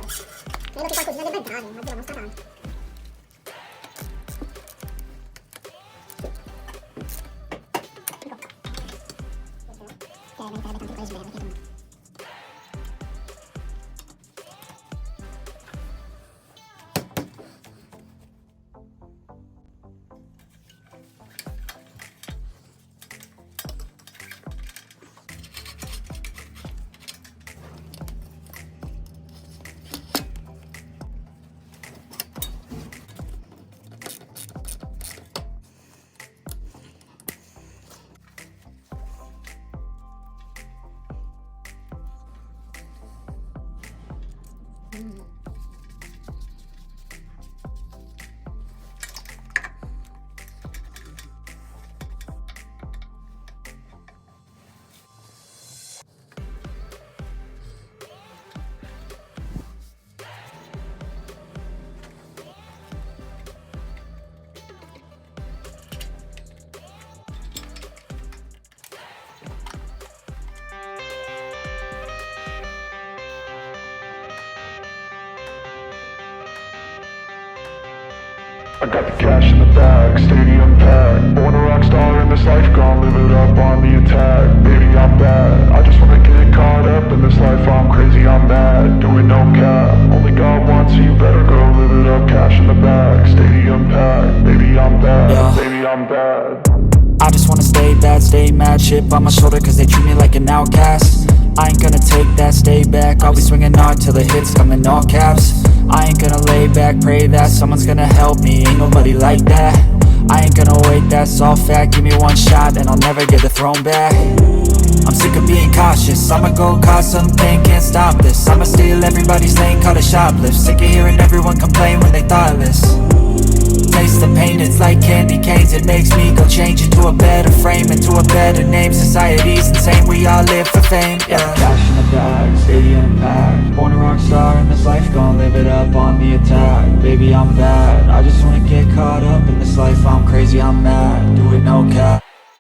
Credo che qualcosina debba entrare, ma Dio, non sta tanto. Meriterebbe tanto di quelle sverne, chiedo. I got the cash in the bag, stadium packed. Born a rock star in this life, gon' live it up on the attack. Baby, I'm bad, I just wanna get caught up in this life. I'm crazy, I'm mad, doing no cap. Only got one, so you better go live it up. Cash in the bag, stadium packed. Baby, I'm bad, Yeah. baby, I'm bad. I just wanna stay bad, stay mad. Chip on my shoulder cause they treat me like an outcast. I ain't gonna take that, stay back. I'll be swinging hard till the hits come in all caps. I ain't gonna lay back, pray that someone's gonna help me. Ain't nobody like that. I ain't gonna wait, that's all fact. Give me one shot and I'll never get the throne back. I'm sick of being cautious, I'ma go cause something, can't stop this. I'ma steal everybody's lane, call it shoplift. Sick of hearing everyone complain when they thoughtless. Taste the pain, it's like candy canes. It makes me go change into a better frame, into a better name. Society's insane, we all live for fame, yeah. Cash in the bag, stadium packed. Born a rock star in this life, gon' live it up on the attack. Baby, I'm bad, I just wanna get caught up in this life. I'm crazy, I'm mad, do it no cap.